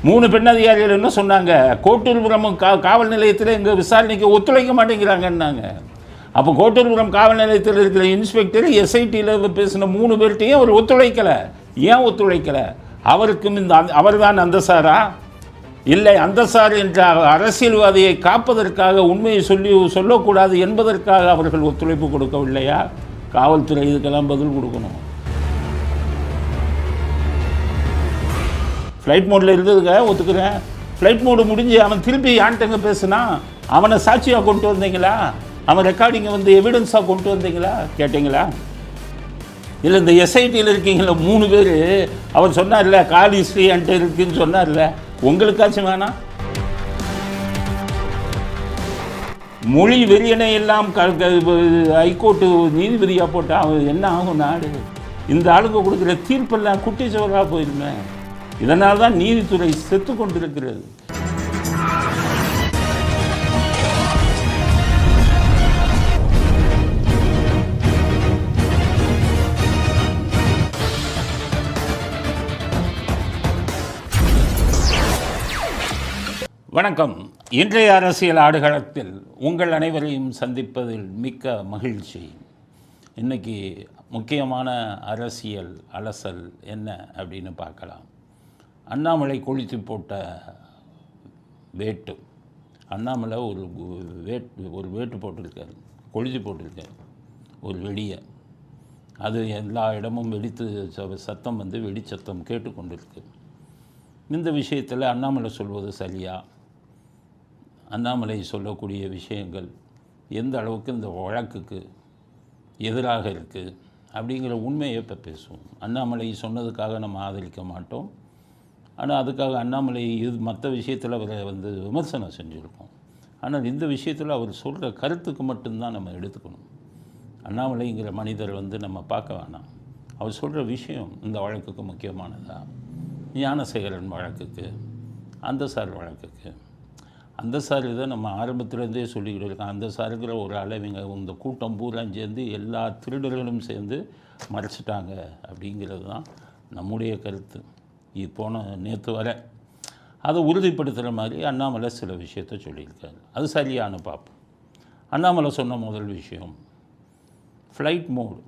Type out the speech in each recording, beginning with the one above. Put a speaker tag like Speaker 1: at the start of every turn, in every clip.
Speaker 1: 3 பெண் அதிகாரிகள் என்ன சொன்னாங்க, கோட்டூர்புரம் காவல் நிலையத்தில் எங்கள் விசாரணைக்கு ஒத்துழைக்க மாட்டேங்கிறாங்கன்னாங்க. அப்போ கோட்டூர்புரம் காவல் நிலையத்தில் இருக்கிற இன்ஸ்பெக்டர் எஸ்ஐடியில் பேசின 3 பேர்கிட்டையும் அவர் ஒத்துழைக்கலை. ஏன் ஒத்துழைக்கலை? அவருக்கும் அவர் தான் அந்த சாரா? இல்லை, அந்த சார் என்ற அரசியல்வாதியை காப்பதற்காக உண்மையை சொல்லக்கூடாது என்பதற்காக அவர்கள் ஒத்துழைப்பு கொடுக்கவில்லையா? காவல்துறை இதுக்கெல்லாம் பதில் கொடுக்கணும். ஃப்ளைட் மோடில் இருந்ததுங்க, ஒத்துக்கிறேன். ஃப்ளைட் மோடு முடிஞ்சு அவன் திருப்பி யான்ட்டங்க பேசுனா, அவனை சாட்சியாக கொண்டு வந்தீங்களா? அவன் ரெக்கார்டிங்கை எவிடன்ஸாக கொண்டு வந்தீங்களா? கேட்டீங்களா? இல்லை இந்த எஸ்ஐடியில் இருக்கீங்களா 3 பேர், அவர் சொன்னார்ல கால் ஹிஸ்ட்ரி என்கிட்ட இருக்குன்னு சொன்னார்ல, உங்களுக்காச்சும் வேணாம்? மொழி வெறியனை எல்லாம் ஹைகோர்ட்டு நீதிபதியாக போட்டால் அவன் என்ன ஆகும் நாடு? இந்த ஆளுக்கு கொடுக்குற தீர்ப்பெல்லாம் குட்டி சோறாக போயிருமே. இதனால் தான் நீதித்துறை செத்து கொண்டிருக்கிறது. வணக்கம். இன்றைய அரசியல் ஆடுகளத்தில் உங்கள் அனைவரையும் சந்திப்பதில் மிக்க மகிழ்ச்சி. இன்றைக்கி முக்கியமான அரசியல் அலசல் என்ன அப்படின்னு பார்க்கலாம். அண்ணாமலை கொளுத்தி போட்ட வேட்டு. அண்ணாமலை ஒரு வேட்டு போட்டிருக்காரு, கொளுத்தி போட்டிருக்காரு ஒரு வெடியை. அது எல்லா இடமும் வெடித்து சத்தம் வெடிச்சத்தம் கேட்டுக்கொண்டிருக்கு. இந்த விஷயத்தில் அண்ணாமலை சொல்வது சரியா? அண்ணாமலை சொல்லக்கூடிய விஷயங்கள் எந்த அளவுக்கு இந்த வழக்குக்கு எதிராக இருக்குது அப்படிங்கிற உண்மையை இப்போ பேசுவோம். அண்ணாமலை சொன்னதுக்காக நம்ம ஆதரிக்க மாட்டோம். ஆனால் அதுக்காக அண்ணாமலை மற்ற விஷயத்தில் அவரை விமர்சனம் செஞ்சுருக்கோம். ஆனால் இந்த விஷயத்தில் அவர் சொல்கிற கருத்துக்கு மட்டும்தான் நம்ம எடுத்துக்கணும். அண்ணாமலைங்கிற மனிதர் நம்ம பார்க்க வேணாம். அவர் சொல்கிற விஷயம் இந்த வழக்குக்கு முக்கியமானதா? ஞானசேகரன் வழக்குக்கு, அந்த சார் வழக்குக்கு. அந்த சார் இதை நம்ம ஆரம்பத்துலேருந்தே சொல்லிக்கிட்டு இருக்கோம். அந்த சாருங்கிற ஒரு அளவிங்க இந்த கூட்டம் பூரா சேர்ந்து எல்லா திருடர்களும் சேர்ந்து மறைச்சிட்டாங்க அப்படிங்கிறது தான் நம்முடைய கருத்து. நேற்று வர அதை உறுதிப்படுத்துகிற மாதிரி அண்ணாமலை சில விஷயத்தை சொல்லியிருக்காரு. அது சரியான பார்ப்போம். அண்ணாமலை சொன்ன முதல் விஷயம் ஃப்ளைட் மோடு.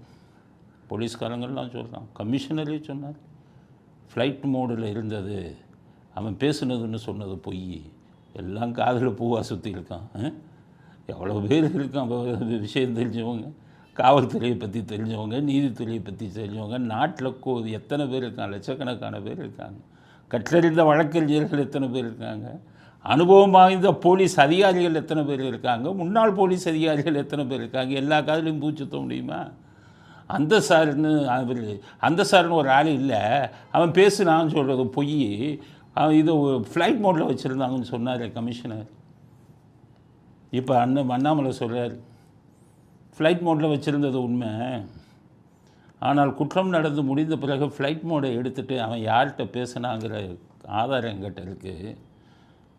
Speaker 1: போலீஸ்காரங்கள்லாம் சொல்கிறான், கமிஷனரே சொன்னார் ஃப்ளைட் மோடில் இருந்தது. அவன் பேசுனதுன்னு சொன்னது பொய். எல்லாம் காதில் பூவாக சுற்றி இருக்கான். எவ்வளோ பேர் இருக்கான் விஷயம் தெரிஞ்சவங்க, காவல்துறையை பற்றி தெரிஞ்சவங்க, நீதித்துறையை பற்றி தெரிஞ்சவங்க. நாட்டில் எத்தனை பேர் இருக்காங்க? லட்சக்கணக்கான பேர் இருக்காங்க. கற்றறிந்த வழக்கறிஞர்கள் எத்தனை பேர் இருக்காங்க? அனுபவம் வாய்ந்த போலீஸ் அதிகாரிகள் எத்தனை பேர் இருக்காங்க? முன்னாள் போலீஸ் அதிகாரிகள் எத்தனை பேர் இருக்காங்க? எல்லா காதிலையும் பூச்சுத்த முடியுமா? அந்த சார்னு ஒரு ஆள் இல்லை, அவன் பேசுனான்னு சொல்கிறது பொய். அவன் இது ஃப்ளைட் மோடில் வச்சுருந்தாங்கன்னு சொன்னார் கமிஷனர். இப்போ அண்ணாமலை சொல்கிறார் ஃப்ளைட் மோடில் வச்சுருந்தது உண்மை. ஆனால் குற்றம் நடந்து முடிந்த பிறகு ஃப்ளைட் மோடை எடுத்துகிட்டு அவன் யார்கிட்ட பேசினாங்கிற ஆதாரம் எங்கிட்ட இருக்குது.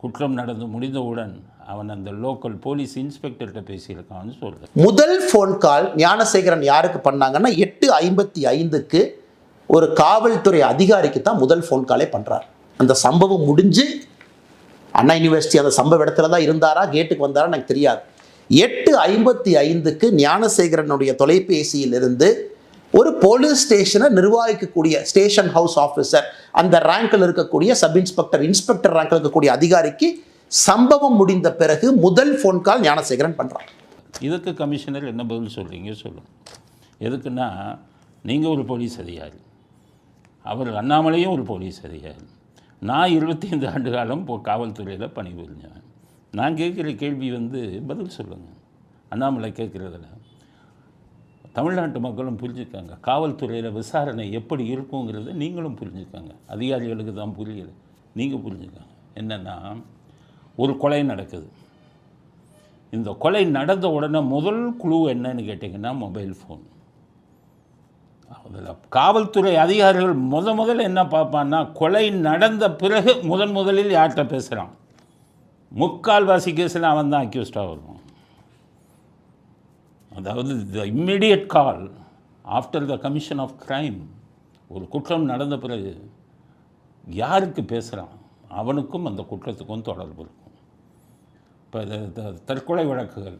Speaker 1: குற்றம் நடந்து முடிந்தவுடன் அவன் அந்த லோக்கல் போலீஸ் இன்ஸ்பெக்டர்கிட்ட பேசியிருக்கான்னு சொல்கிறார்.
Speaker 2: முதல் ஃபோன் கால் ஞானசேகரன் யாருக்கு பண்ணாங்கன்னா 8:55க்கு ஒரு காவல்துறை அதிகாரிக்கு தான் முதல் ஃபோன் காலே பண்ணுறார். அந்த சம்பவம் முடிஞ்சு அண்ணா யூனிவர்சிட்டி அந்த சம்பவ இடத்துல தான் இருந்தாரா, கேட்டுக்கு வந்தாரா எனக்கு தெரியாது. 8:55க்கு ஞானசேகரனுடைய தொலைபேசியிலிருந்து ஒரு போலீஸ் ஸ்டேஷனை நிர்வகிக்கக்கூடிய ஸ்டேஷன் ஹவுஸ் ஆஃபீஸர், அந்த ரேங்கில் இருக்கக்கூடிய சப் இன்ஸ்பெக்டர், இன்ஸ்பெக்டர் ரேங்கில் இருக்கக்கூடிய அதிகாரிக்கு சம்பவம் முடிந்த பிறகு முதல் ஃபோன் கால் ஞானசேகரன் பண்ணுறான்.
Speaker 1: இதுக்கு கமிஷனர் என்ன பதில் சொல்கிறீங்க சொல்லுங்கள். எதுக்குன்னா, நீங்கள் ஒரு போலீஸ் அதிகாரி, அவர் அண்ணாமலையும் ஒரு போலீஸ் அதிகாரி. நான் 25 ஆண்டு காலம் காவல்துறையில் பணிபுரிஞ்சேன். நான் கேட்குற கேள்வி பதில் சொல்லுங்கள். அண்ணாமலை கேட்குறதில்ல. தமிழ்நாட்டு மக்களும் புரிஞ்சுக்காங்க. காவல்துறையில் விசாரணை எப்படி இருக்குங்கிறத நீங்களும் புரிஞ்சுக்காங்க. அதிகாரிகளுக்கு தான் புரியலை, நீங்கள் புரிஞ்சுக்காங்க. என்னென்னா, ஒரு கொலை நடக்குது. இந்த கொலை நடந்த உடனே முதல் குழு என்னன்னு கேட்டிங்கன்னா மொபைல் ஃபோன். அதில் காவல்துறை அதிகாரிகள் முதல்ல என்ன பார்ப்பான்னா, கொலை நடந்த பிறகு முதலில் யார்கிட்ட பேசுகிறான். முக்கால்வாசி கேஸில் அவன் தான் அக்யூஸ்டாக வருவான். அதாவது the immediate call after the commission of crime. ஒரு குற்றம் நடந்த பிறகு யாருக்கு பேசுகிறான் அவனுக்கும் அந்த குற்றத்துக்கும் தொடர்பு இருக்கும். இப்போ தற்கொலை வழக்குகள்,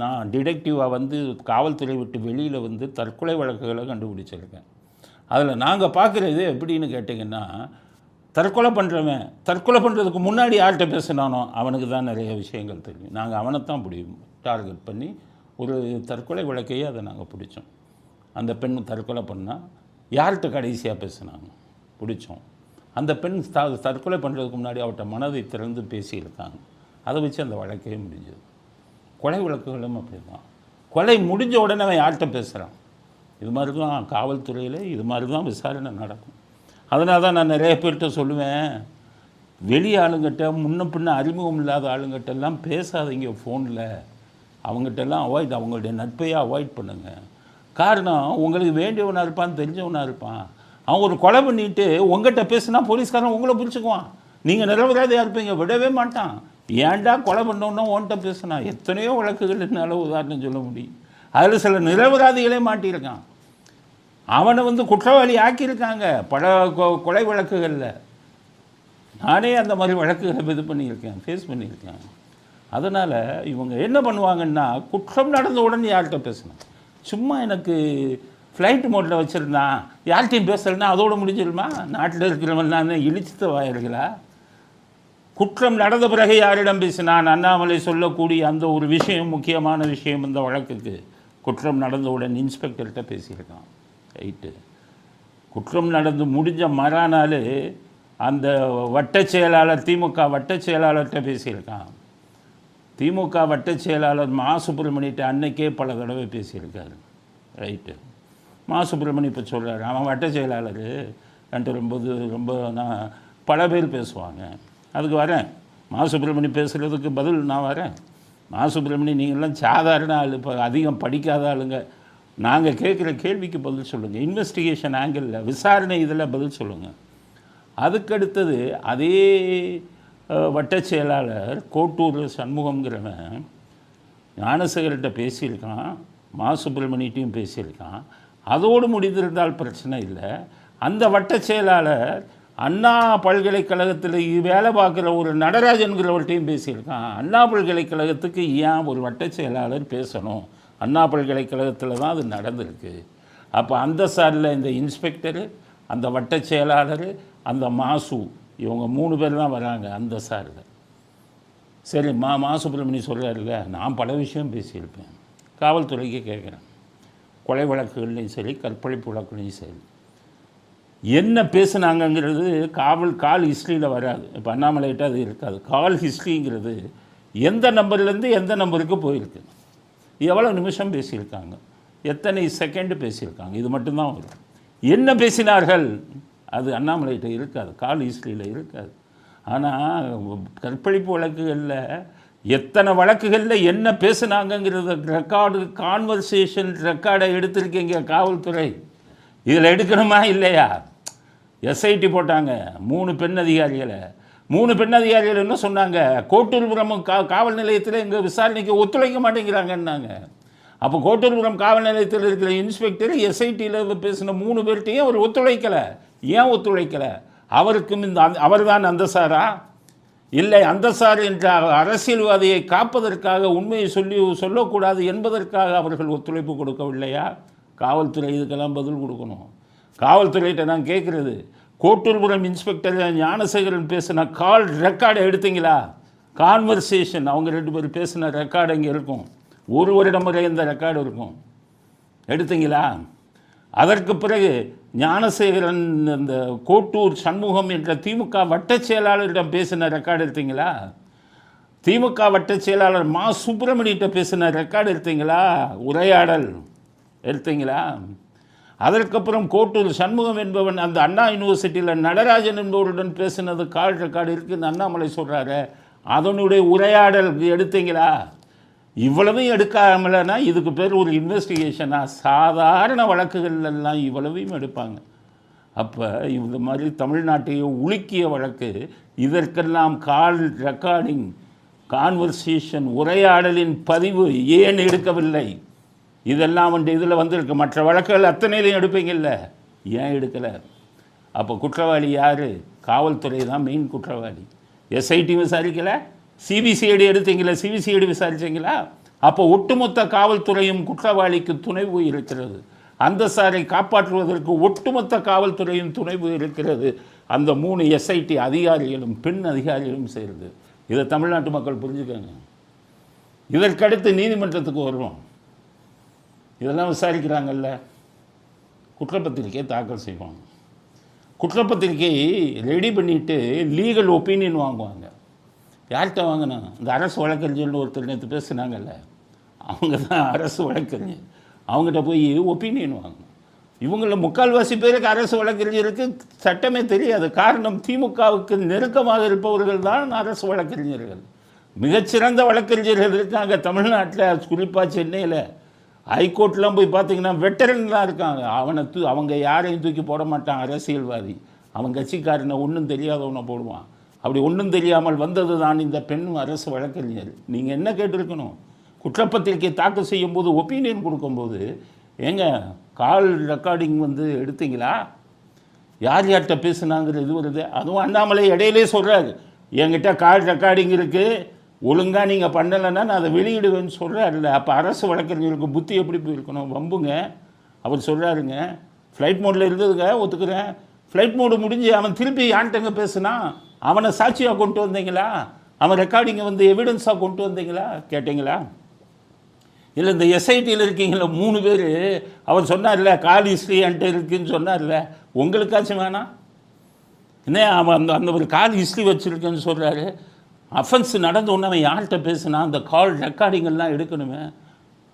Speaker 1: நான் டிடெக்டிவாக வந்து காவல்துறை விட்டு வெளியில் வந்து தற்கொலை வழக்குகளை கண்டுபிடிச்சிருக்கேன். அதில் நாங்கள் பார்க்குறது எப்படின்னு கேட்டிங்கன்னா, தற்கொலை பண்ணுறதுக்கு முன்னாடி யார்கிட்ட பேசினானோ அவனுக்கு தான் நிறைய விஷயங்கள் தெரியும். நாங்கள் அவனைத்தான் டார்கெட் பண்ணி ஒரு தற்கொலை வழக்கையே அதை நாங்கள் பிடிச்சோம். அந்த பெண் தற்கொலை பண்ணால் யார்கிட்ட கடைசியாக பேசினாங்க பிடிச்சோம். அந்த பெண் தற்கொலை பண்ணுறதுக்கு முன்னாடி அவர்கிட்ட மனதை திறந்து பேசியிருக்காங்க. அதை வச்சு அந்த வழக்கையே முடிஞ்சது. கொலை வழக்குகளும் அப்படி தான். கொலை முடிஞ்ச உடனே அவன் யார்கிட்ட பேசுகிறான், இது மாதிரி தான் காவல்துறையில் இது மாதிரி தான் விசாரணை நடக்கும். அதனால தான் நான் நிறைய பேர்கிட்ட சொல்லுவேன், வெளி ஆளுங்கிட்ட முன்ன பின்ன அறிமுகம் இல்லாத ஆளுங்கிட்டெல்லாம் பேசாதீங்க ஃபோனில். அவங்ககிட்டெல்லாம் அவங்களுடைய நட்பையே அவாய்ட் பண்ணுங்கள். காரணம், உங்களுக்கு வேண்டியவனாக இருப்பான், தெரிஞ்சவனாக இருப்பான். அவன் ஒரு கொலை பண்ணிட்டு உங்கள்கிட்ட பேசுனா போலீஸ்காரன் உங்களை பிடிச்சிக்குவான். நீங்கள் நிரபராதியாக இருப்பீங்க, விடவே மாட்டான். ஏன்டா கொலை பண்ணோன்னா ஓன்ட்ட பேசுனா? எத்தனையோ வழக்குகள் என்னால் உதாரணம் சொல்ல முடியும். அதில் சில நிரபராதிகளே மாட்டியிருக்கான். அவனை வந்து குற்றவாளி ஆக்கியிருக்காங்க பல கொலை வழக்குகளில். நானே அந்த மாதிரி வழக்குகளை இது பண்ணியிருக்கேன், ஃபேஸ் பண்ணியிருக்கேன். அதனால் இவங்க என்ன பண்ணுவாங்கன்னா, குற்றம் நடந்த உடனே யார்கிட்ட பேசணும். சும்மா எனக்கு ஃப்ளைட் மோட்டில் வச்சுருந்தான், யார்கிட்டையும் பேசலைன்னா அதோடு முடிஞ்சிருமா? நாட்டில் இருக்கிறவன் நான் இழிச்சித்த வாயிருங்களா? குற்றம் நடந்த பிறகு யாரிடம் பேசினான்? அண்ணாமலை சொல்லக்கூடிய அந்த ஒரு விஷயம், முக்கியமான விஷயம் இந்த வழக்குக்கு. குற்றம் நடந்தவுடன் இன்ஸ்பெக்டர்கிட்ட பேசியிருக்கான். ரைட்டு. குற்றம் நடந்து முடிஞ்ச மறுநாள் அந்த வட்டச் செயலாளர், திமுக வட்டச் செயலாளர்கிட்ட பேசியிருக்கான். திமுக வட்டச் செயலாளர் மா சுப்பிரமணியிட்ட அன்னைக்கே பல தடவை பேசியிருக்காரு. ரைட்டு. மா சுப்பிரமணி இப்போ சொல்கிறார், அவன் வட்டச் செயலாளர் என்கிட்ட ரொம்ப நான் பல பேர் பேசுவாங்க, அதுக்கு வரேன். மா சுப்பிரமணி பேசுகிறதுக்கு பதில் நான் வரேன். மா சுப்பிரமணி நீங்கள்லாம் சாதாரண ஆள், இப்போ அதிகம் படிக்காத ஆளுங்க. நாங்கள் கேட்குற கேள்விக்கு பதில் சொல்லுங்கள், இன்வெஸ்டிகேஷன் ஆங்கிளில் விசாரணை இதில் பதில் சொல்லுங்கள். அதுக்கடுத்தது அதே வட்டச் செயலாளர் கோட்டூர் சண்முகங்கிறவன் ஞானசேகர்கிட்ட பேசியிருக்கான், மா சுப்பிரமணியட்டையும் பேசியிருக்கான். அதோடு முடிந்திருந்தால் பிரச்சனை இல்லை. அந்த வட்டச் செயலாளர் அண்ணா பல்கலைக்கழகத்தில் வேலை பார்க்குற ஒரு நடராஜன்கிறவர்கிட்டையும் பேசியிருக்கான். அண்ணா பல்கலைக்கழகத்துக்கு ஏன் ஒரு வட்டச் செயலாளர் பேசணும்? அண்ணா பல்கலைக்கழகத்தில் தான் அது நடந்திருக்கு. அப்போ அந்த சாரில் இந்த இன்ஸ்பெக்டரு, அந்த வட்டச் செயலாளர், அந்த மாசு, இவங்க 3 பேர் தான் வராங்க அந்த சாரில். சரி, மா சுப்பிரமணியம் சொல்கிறாருல்ல, நான் பல விஷயம் பேசியிருப்பேன். காவல்துறைக்கு கேட்குறேன், கொலை வழக்குகள்லையும் சரி, கற்பழிப்பு வழக்குலையும் சரி, என்ன பேசுனாங்கங்கிறது கால் ஹிஸ்ட்ரியில் வராது. இப்போ அண்ணாமலைகிட்ட அது இருக்காது. கால் ஹிஸ்ட்ரிங்கிறது எந்த நம்பர்லேருந்து எந்த நம்பருக்கு போயிருக்கு, எவ்வளோ நிமிஷம் பேசியிருக்காங்க, எத்தனை செகண்டு பேசியிருக்காங்க, இது மட்டும்தான் வரும். என்ன பேசினார்கள் அது அண்ணாமலைகிட்ட இருக்காது, கால் ஹிஸ்ட்ரியில் இருக்காது. ஆனால் கற்பழிப்பு வழக்குகளில் எத்தனை வழக்குகளில் என்ன பேசுனாங்கங்கிறத ரெக்கார்டு, கான்வர்சேஷன் ரெக்கார்டை எடுத்திருக்கீங்க காவல்துறை. இதில் எடுக்கணுமா இல்லையா? எஸ்ஐடி போட்டாங்க 3 பெண் அதிகாரிகளை. 3 பெண் அதிகாரிகள் என்ன சொன்னாங்க? கோட்டூர்புரம் காவல் நிலையத்தில் எங்கள் விசாரணைக்கு ஒத்துழைக்க மாட்டேங்கிறாங்கன்னாங்க. அப்போ கோட்டூர்புரம் காவல் நிலையத்தில் இருக்கிற இன்ஸ்பெக்டர் எஸ்ஐடியில் பேசின 3 பேர்கிட்டையும் அவர் ஒத்துழைக்கலை. ஏன் ஒத்துழைக்கலை? அவருக்கும் அவர் தான் அந்த சாரா? இல்லை, அந்த சார் என்ற அரசியல்வாதியை காப்பதற்காக, உண்மையை சொல்லக்கூடாது என்பதற்காக அவர்கள் ஒத்துழைப்பு கொடுக்கவில்லையா? காவல்துறை இதுக்கெல்லாம் பதில் கொடுக்கணும். காவல்துறையிட்ட நான் கேட்குறது, கோட்டூர்புரம் இன்ஸ்பெக்டர் ஞானசேகரன் பேசின கால் ரெக்கார்டை எடுத்தீங்களா? கான்வர்சேஷன், அவங்க 2 பேர் பேசின ரெக்கார்டு இங்கே இருக்கும். 1 வருடம் வரை இந்த ரெக்கார்டு இருக்கும். எடுத்தீங்களா? அதற்கு பிறகு ஞானசேகரன் இந்த கோட்டூர் சண்முகம் என்ற திமுக வட்டச் செயலாளரிடம் பேசின ரெக்கார்டு எடுத்தீங்களா? திமுக வட்டச் செயலாளர் மா சுப்பிரமணியிட்ட பேசின ரெக்கார்டு எடுத்தீங்களா? உரையாடல் எடுத்தீங்களா? அதற்கப்புறம் கோட்டூர் சண்முகம் என்பவன் அந்த அண்ணா யூனிவர்சிட்டியில் நடராஜன் என்பவருடன் பேசினது கால் ரெக்கார்டு இருக்குன்னு அண்ணாமலை சொல்கிறாரு, அதனுடைய உரையாடல் எடுத்தீங்களா? இவ்வளவையும் எடுக்காமலனா இதுக்கு பேர் ஒரு இன்வெஸ்டிகேஷனாக? சாதாரண வழக்குகள்லாம் இவ்வளவையும் எடுப்பாங்க. அப்போ இந்த மாதிரி தமிழ்நாட்டையே உலுக்கிய வழக்கு, இதற்கெல்லாம் கால் ரெக்கார்டிங், கான்வர்சேஷன், உரையாடலின் பதிவு ஏன் எடுக்கவில்லை? இதெல்லாம் இதில் வந்திருக்கு. மற்ற வழக்குகள் அத்தனையிலையும் எடுப்பீங்கல்ல, ஏன் எடுக்கலை? அப்போ குற்றவாளி யார்? காவல்துறை தான் மெயின் குற்றவாளி. எஸ்ஐடி விசாரிக்கலை, சிபிசிஐடி எடுத்தீங்களா, சிபிசிஐடி விசாரிச்சிங்களா? அப்போ ஒட்டுமொத்த காவல்துறையும் குற்றவாளிக்கு துணைவு இருக்கிறது. அந்த சாரை காப்பாற்றுவதற்கு ஒட்டுமொத்த காவல்துறையும் துணைவு இருக்கிறது. அந்த 3 எஸ்ஐடி அதிகாரிகளும் பெண் அதிகாரிகளும் சேருது. இதை தமிழ்நாட்டு மக்கள் புரிஞ்சுக்கங்க. இதற்கடுத்து நீதிமன்றத்துக்கு வருவோம். இதெல்லாம் விசாரிக்கிறாங்கல்ல, குற்றப்பத்திரிக்கை தாக்கல் செய்வாங்க. குற்றப்பத்திரிக்கை ரெடி பண்ணிவிட்டு லீகல் ஒப்பீனியன் வாங்குவாங்க. யார்கிட்ட வாங்கினா? இந்த அரசு வழக்கறிஞர்னு ஒருத்தர் நேற்று பேசுனாங்கல்ல, அவங்க தான் அரசு வழக்கறிஞர். அவங்ககிட்ட போய் ஒப்பீனியன் வாங்கணும். இவங்கள முக்கால்வாசி பேருக்கு அரசு வழக்கறிஞருக்கு சட்டமே தெரியாது. காரணம், திமுகவுக்கு நெருக்கமாக இருப்பவர்கள் தான் அரசு வழக்கறிஞர்கள். மிகச்சிறந்த வழக்கறிஞர்கள் இருக்காங்க தமிழ்நாட்டில், குறிப்பாக சென்னையில். ஹைகோர்ட்லாம் போய் பார்த்தீங்கன்னா வெட்டரன் தான் இருக்காங்க. அவங்க யாரையும் தூக்கி போட மாட்டான் அரசியல்வாதி. அவன் கட்சிக்காரனை ஒன்றும் தெரியாதவனை போடுவான். அப்படி ஒன்றும் தெரியாமல் வந்தது தான் இந்த பெண் அரசு வழக்கறிஞர். நீங்கள் என்ன கேட்டிருக்கணும்? குற்றப்பத்திரிக்கை தாக்கல் செய்யும்போது ஒப்பீனியன் கொடுக்கும்போது, ஏங்க கால் ரெக்கார்டிங் எடுத்தீங்களா, யார் யார்கிட்ட பேசுனாங்கிற இது வருது. அதுவும் அண்ணாமலை இடையிலே சொல்கிறாரு, என்கிட்ட கால் ரெக்கார்டிங் இருக்குது, ஒழுங்காக நீங்கள் பண்ணலைன்னா நான் அதை வெளியிடுவேன்னு சொல்கிறாருல்ல. அப்போ அரசு வழக்கறிஞருக்கு புத்தி எப்படி போயிருக்கணும்? வம்புங்க. அவர் சொல்கிறாருங்க, ஃப்ளைட் மோடில் இருந்ததுங்க, ஒத்துக்கிறேன். ஃப்ளைட் மோடு முடிஞ்சு அவன் திருப்பி யான்ட்டங்க பேசுனா, அவனை சாட்சியாக கொண்டு வந்தீங்களா? அவன் ரெக்கார்டிங்கை எவிடன்ஸாக கொண்டு வந்தீங்களா? கேட்டீங்களா? இல்லை இந்த எஸ்ஐடியில் இருக்கீங்கள 3 பேர், அவர் சொன்னார்ல கால் ஹிஸ்ட்ரி என்கிட்ட இருக்குதுன்னு சொன்னார்ல, உங்களுக்காச்சும் வேணாம் என்ன? அவன் அந்த ஒரு கால் ஹிஸ்ட்ரி வச்சுருக்கேன்னு சொல்கிறாரு. அஃபென்ஸ் நடந்த உடனே அவன் யார்கிட்ட பேசுனா அந்த கால் ரெக்கார்டிங்கெல்லாம் எடுக்கணுமே,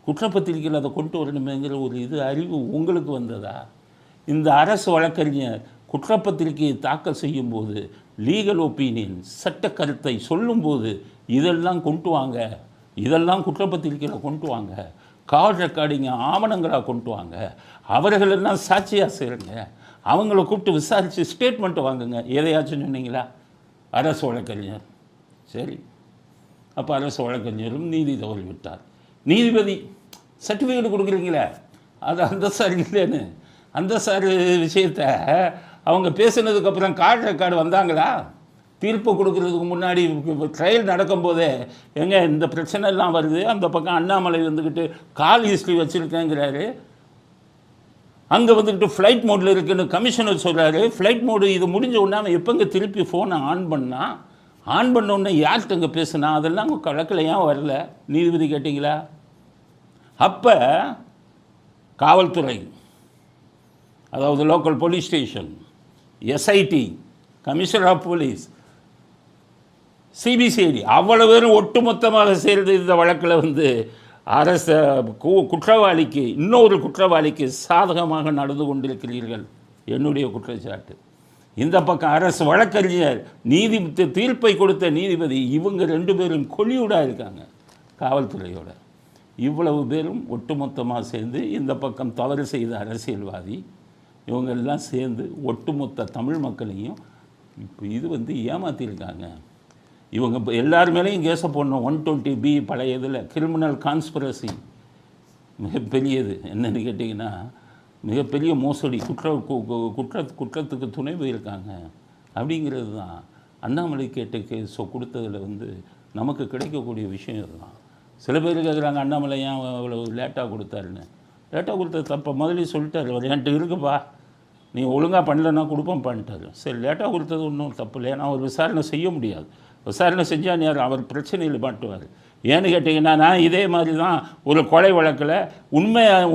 Speaker 1: குற்றப்பத்திரிக்கையில் அதை கொண்டு வரணுமேங்கிற ஒரு அறிவு உங்களுக்கு வந்ததா? இந்த அரசு வழக்கறிஞர் குற்றப்பத்திரிகையை தாக்கல் செய்யும்போது லீகல் ஒப்பீனியன் சட்ட கருத்தை சொல்லும்போது இதெல்லாம் கொண்டு வாங்க, இதெல்லாம் குற்றப்பத்திரிக்கையில் கொண்டு வாங்க, கால் ரெக்கார்டிங்க ஆவணங்களாக கொண்டு வாங்க, அவர்களெல்லாம் சாட்சியாக சேருங்க, அவங்கள கூப்பிட்டு விசாரித்து ஸ்டேட்மெண்ட்டை வாங்குங்க. எதையாச்சும் சொன்னீங்களா? அரசு வழக்கறிஞர். சரி, அப்போ அரசு வழக்கறிஞரும் நீதி தவறி விட்டார். நீதிபதி சர்டிஃபிகேட் கொடுக்குறீங்களே, அது அந்த சார் இல்லைன்னு, அந்த சார் விஷயத்தை அவங்க பேசுனதுக்கப்புறம் கால் ரெக்கார்டு வந்தாங்களா? தீர்ப்பு கொடுக்கறதுக்கு முன்னாடி ட்ரையல் நடக்கும்போதே, எங்க இந்த பிரச்சனைலாம் வருது, அந்த பக்கம் அண்ணாமலை கால் ஹிஸ்ட்ரி வச்சுருக்கேங்கிறாரு, அங்கே ஃப்ளைட் மோடில் இருக்குன்னு கமிஷனர் சொல்கிறாரு. ஃப்ளைட் மோடு இது முடிஞ்ச உடனே அவன் எப்போங்க திருப்பி ஃபோனை ஆன் பண்ண உடனே யார்கிட்ட அங்கே பேசுனா? அதெல்லாம் கணக்கில் ஏன் வரல? நீதிபதி கேட்டிங்களா? அப்போ காவல்துறை, அதாவது local police station, SIT, commissioner of police, CBCID, அவ்வளவு பேரும் ஒட்டுமொத்தமாக சேர்ந்து இந்த வழக்கில் அரச குற்றவாளிக்கு, இன்னொரு குற்றவாளிக்கு சாதகமாக நடந்து கொண்டிருக்கிறீர்கள், என்னுடைய குற்றச்சாட்டு. இந்த பக்கம் அரசு வழக்கறிஞர், தீர்ப்பை கொடுத்த நீதிபதி, இவங்க 2 பேரும் கொலியூடாக இருக்காங்க காவல்துறையோட. இவ்வளவு பேரும் ஒட்டுமொத்தமாக சேர்ந்து, இந்த பக்கம் தவறு செய்த அரசியல்வாதி, இவங்கெல்லாம் சேர்ந்து ஒட்டுமொத்த தமிழ் மக்களையும் இப்போ இது ஏமாற்றிருக்காங்க. இவங்க எல்லார் மேலேயும் கேஸை போடணும். 120B பழைய இதில் கிரிமினல் கான்ஸ்பிரசி மிகப்பெரியது. என்னென்னு கேட்டிங்கன்னா, மிகப்பெரிய மோசடி, குற்றத்துக்கு துணை போயிருக்காங்க அப்படிங்கிறது தான். அண்ணாமலை கேட்ட கேஸை கொடுத்ததில் நமக்கு கிடைக்கக்கூடிய விஷயம் இதுதான். சில பேர் கேட்குறாங்க, அண்ணாமலை ஏன் அவ்வளோ லேட்டாக கொடுத்தாருன்னு. லேட்டாக கொடுத்தது தப்ப முதலே சொல்லிட்டார். அவர் என்கிட்ட இருக்குப்பா, நீ ஒழுங்காக பண்ணலன்னா கொடுப்பேன்ப்பான்ட்டார். சரி, லேட்டாக கொடுத்தது ஒன்றும் தப்பு இல்லை, ஏன்னா அவர் விசாரணை செய்ய முடியாது. விசாரணை செஞ்சால் யார் அவர் பிரச்சனையில் மாட்டுவார். ஏன்னு கேட்டிங்கன்னா, நான் இதே மாதிரி தான் ஒரு கொலை வழக்கில்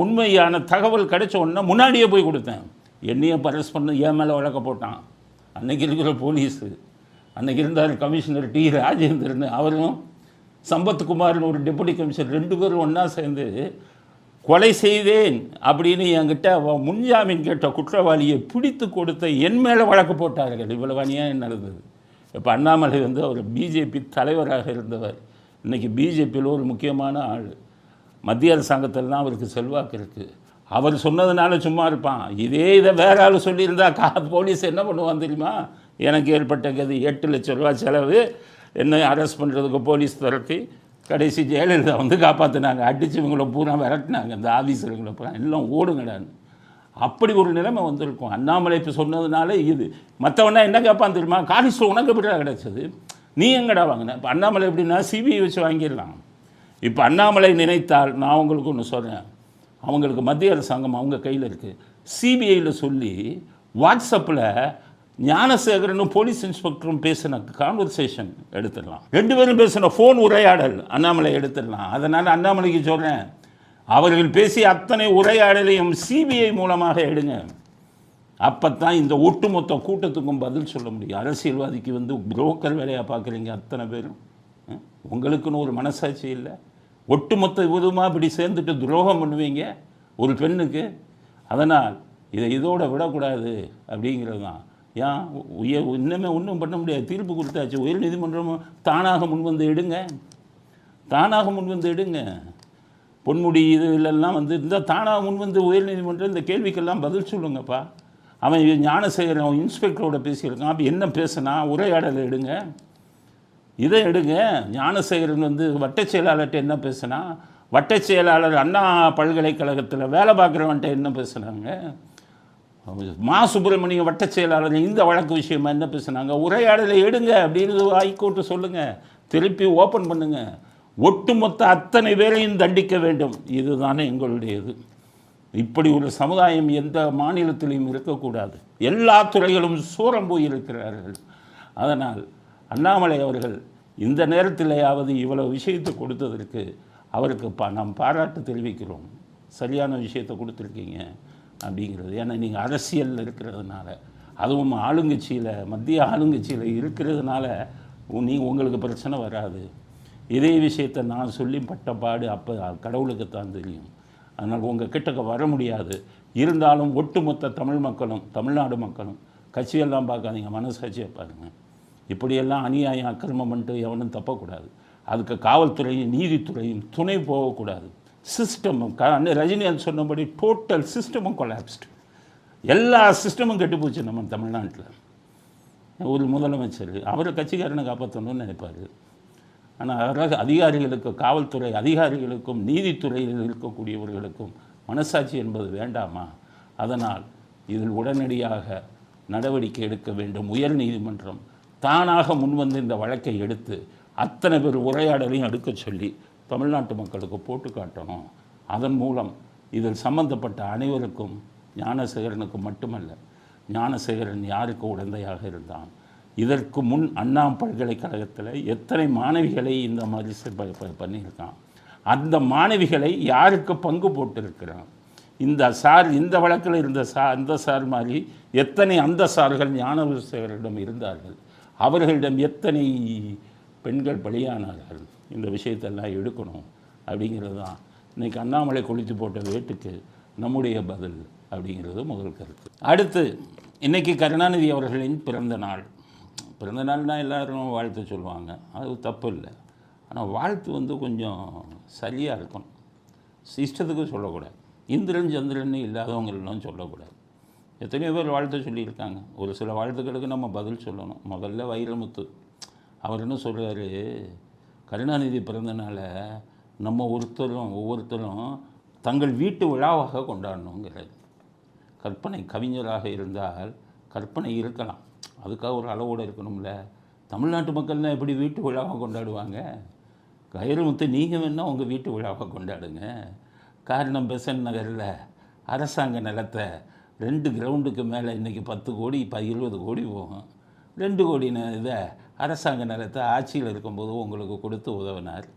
Speaker 1: உண்மையான தகவல் கிடைச்ச உடனே முன்னாடியே போய் கொடுத்தேன். என்னையே பரஸ் பண்ண என் மேலே வழக்க போட்டான். அன்றைக்கி இருக்கிற போலீஸு, அன்றைக்கி இருந்தார் கமிஷனர் டி ராஜேந்திரன், அவரும் சம்பத்குமார்னு ஒரு டெபுட்டி கமிஷனர், 2 பேரும் ஒன்றா சேர்ந்து கொலை செய்தேன் அப்படின்னு என்கிட்ட முன்ஜாமீன் கேட்ட குற்றவாளியை பிடித்து கொடுத்த என் மேலே வழக்கு போட்டார்கள். இவ்வளவு அநியாயம் நடந்தது. இப்போ அண்ணாமலை அவர் பிஜேபி தலைவராக இருந்தவர், இன்றைக்கி பிஜேபியில் ஒரு முக்கியமான ஆள். மத்திய அரசாங்கத்தில் தான் அவருக்கு செல்வாக்கு இருக்குது. அவர் சொன்னதுனால சும்மா இருப்பான். இதை வேற ஆள் சொல்லியிருந்தா போலீஸ் என்ன பண்ணுவான் தெரியுமா? எனக்கு ஏற்பட்ட கதி 8 லட்சம் ரூபா செலவு, என்ன அரெஸ்ட் பண்ணுறதுக்கு போலீஸ் துரத்தி கடைசி ஜெயலலிதா காப்பாற்றினாங்க. அடித்து இவங்களை பூரா விரட்டினாங்க, இந்த ஆஃபீஸருங்களை பூரா எல்லாம் ஓடுங்கடான்னு. அப்படி ஒரு நிலைமை வந்திருக்கும். அண்ணாமலை இப்போ சொன்னதுனால இது மற்றவனா என்ன கேட்பான் தெரியுமா? காரிஸ்ட் உனக்கு எப்படிடா கிடைச்சது, நீ எங்கடா வாங்கின? இப்போ அண்ணாமலை எப்படின்னா சிபிஐ வச்சு வாங்கிடலாம். இப்போ அண்ணாமலை நினைத்தால் நான் உங்களுக்கு ஒன்று சொல்கிறேன், அவங்களுக்கு மத்திய அரசாங்கம் அவங்க கையில் இருக்குது. சிபிஐயில் சொல்லி வாட்ஸ்அப்பில் ஞானசேகரனும் போலீஸ் இன்ஸ்பெக்டரும் பேசின கான்வர்சேஷன் எடுத்துடலாம், 2 பேரும் பேசின ஃபோன் உரையாடல் அண்ணாமலை எடுத்துடலாம். அதனால் அண்ணாமலைக்கு சொல்கிறேன், அவர்கள் பேசிய அத்தனை உரையாடலையும் சிபிஐ மூலமாக எடுங்க. அப்போ தான் இந்த ஒட்டுமொத்த கூட்டத்துக்கும் பதில் சொல்ல முடியும். அரசியல்வாதிக்கு வந்து புரோக்கர் வேலையாக பார்க்குறீங்க அத்தனை பேரும். உங்களுக்குன்னு ஒரு மனசாட்சி இல்லை. ஒட்டுமொத்த விதமாக இப்படி சேர்ந்துட்டு துரோகம் பண்ணுவீங்க ஒரு பெண்ணுக்கு. அதனால் இதை இதோட விடக்கூடாது அப்படிங்கிறது தான். ஏன் இன்னுமே ஒன்றும் பண்ண முடியாது, தீர்ப்பு கொடுத்தாச்சு. உயர் நீதிமன்றமும் தானாக முன்வந்து எடுங்க, தானாக முன்வந்து எடுங்க. பொன்முடி இதுலெல்லாம் வந்து இருந்தால் தானாக முன்வந்து உயர் நீதிமன்றம் இந்த கேள்விக்கெல்லாம் பதில் சொல்லுங்கப்பா. அவன் ஞானசேகரன் அவன் இன்ஸ்பெக்டரோட பேசியிருக்கான், அப்போ என்ன பேசுனா உரையாடலை எடுங்க, இதை எடுங்க. ஞானசேகரன் வந்து வட்டச் செயலாளர்கிட்ட என்ன பேசுனா, வட்டச் செயலாளர் அண்ணா பல்கலைக்கழகத்தில் வேலை பார்க்குறவன்ட்ட என்ன பேசுனாங்க, மா சுப்பிரமணியம் வட்டச் செயலாளர் இந்த வழக்கு விஷயமா என்ன பேசுனாங்க, உரையாடலை எடுங்க அப்படின்னு ஹைகோர்ட்டு சொல்லுங்கள், திருப்பி ஓப்பன் பண்ணுங்கள். ஒட்டுமொத்த அத்தனை பேரையும் தண்டிக்க வேண்டும், இதுதானே எங்களுடையது. இப்படி ஒரு சமுதாயம் எந்த மாநிலத்திலையும் இருக்கக்கூடாது. எல்லா துறைகளும் சூரம் போயிருக்கிறார்கள். அதனால் அண்ணாமலை அவர்கள் இந்த நேரத்திலேயாவது இவ்வளவு விஷயத்தை கொடுத்ததற்கு அவருக்கு நாம் பாராட்டு தெரிவிக்கிறோம். சரியான விஷயத்தை கொடுத்துருக்கீங்க அப்படிங்கிறது. ஏன்னா நீங்கள் அரசியலில் இருக்கிறதுனால, அதுவும் ஆளுங்கட்சியில் மத்திய ஆளுங்கட்சியில் இருக்கிறதுனால உங்களுக்கு பிரச்சனை வராது. இதே விஷயத்தை நான் சொல்லி பட்ட பாடு அப்போ கடவுளுக்குத்தான் தெரியும். அதனால் உங்கள் கிட்டக்க வர முடியாது. இருந்தாலும் ஒட்டுமொத்த தமிழ் மக்களும் தமிழ்நாடு மக்களும் கட்சியெல்லாம் பார்க்காதீங்க, மனசாட்சியை பாருங்கள். இப்படியெல்லாம் அநியாயம் அக்கிரமம் பண்ணிட்டு எவனும் தப்பக்கூடாது. அதுக்கு காவல்துறையும் நீதித்துறையும் துணை போகக்கூடாது. சிஸ்டமும் ரஜினிகாந்த் சொன்னபடி டோட்டல் சிஸ்டமும் கொலாப்ஸ்டு. எல்லா சிஸ்டமும் கெட்டுப்போச்சு நம்ம தமிழ்நாட்டில். ஒரு முதலமைச்சர் அவர் கட்சிக்காரனை காப்பாற்றணும்னு நினைப்பார். ஆனால் அதிகாரிகளுக்கு, காவல்துறை அதிகாரிகளுக்கும் நீதித்துறையில் இருக்கக்கூடியவர்களுக்கும் மனசாட்சி என்பது வேண்டாமா? அதனால் இதில் உடனடியாக நடவடிக்கை எடுக்க வேண்டும். உயர் நீதிமன்றம் தானாக முன்வந்து இந்த வழக்கை எடுத்து அத்தனை பேர் உரையாடலையும் எடுக்க சொல்லி தமிழ்நாட்டு மக்களுக்கு போட்டு காட்டணும். அதன் மூலம் இதில் சம்பந்தப்பட்ட அனைவருக்கும், ஞானசேகரனுக்கு மட்டுமல்ல, ஞானசேகரன் யாருக்கு உடந்தையாக இருந்தான், இதற்கு முன் அண்ணா பல்கலைக்கழகத்தில் எத்தனை மாணவிகளை இந்த மாதிரி பண்ணியிருக்கான், அந்த மாணவிகளை யாருக்கு பங்கு போட்டிருக்கிறான், இந்த வழக்கில் இருந்த அந்த சார் மாதிரி எத்தனை அந்த சார்கள் ஞானசேகரிடம் இருந்தார்கள், அவர்களிடம் எத்தனை பெண்கள் பலியானார்கள், இந்த விஷயத்தெல்லாம் எடுக்கணும் அப்படிங்கிறது தான் இன்றைக்கி அண்ணாமலை கொளுத்தி போட்ட வேட்டுக்கு நம்முடைய பதில் அப்படிங்கிறது முதல் கருத்து. அடுத்து, இன்றைக்கி கருணாநிதி அவர்களின் பிறந்த நாள்னால் எல்லோரும் வாழ்த்து சொல்லுவாங்க, அது தப்பு இல்லை. ஆனால் வாழ்த்து வந்து கொஞ்சம் சரியாக இருக்கணும். இஷ்டத்துக்கு சொல்லக்கூடாது. இந்திரன் சந்திரன் இல்லாதவங்களெல்லாம் சொல்லக்கூடாது. எத்தனையோ பேர் வாழ்த்து சொல்லியிருக்காங்க. ஒரு சில வாழ்த்துக்களுக்கு நம்ம பதில் சொல்லணும். முதல்ல வைரமுத்து அவர் என்ன சொல்கிறாரு, கருணாநிதி பிறந்தனால நம்ம ஒவ்வொருத்தரும் தங்கள் வீட்டு விழாவாக கொண்டாடணுங்கிறார். கற்பனை கவிஞராக இருந்தால் கற்பனை இருக்கலாம், அதுக்காக ஒரு அளவோடு இருக்கணும்ல. தமிழ்நாட்டு மக்கள்னால் எப்படி வீட்டு விழாவாக கொண்டாடுவாங்க? வைரமுத்து, நீங்கள் வேணால் உங்கள் வீட்டு விழாவாக கொண்டாடுங்க. காரணம் பெசன்ட் நகரில் அரசாங்க நிலத்தை 2 கிரவுண்டுக்கு மேலே இன்றைக்கி 10 கோடி, 20 கோடி போகும். 2 கோடி இதை அரசாங்க நிலத்தை ஆட்சியில் இருக்கும்போது உங்களுக்கு கொடுத்து உதவினார்.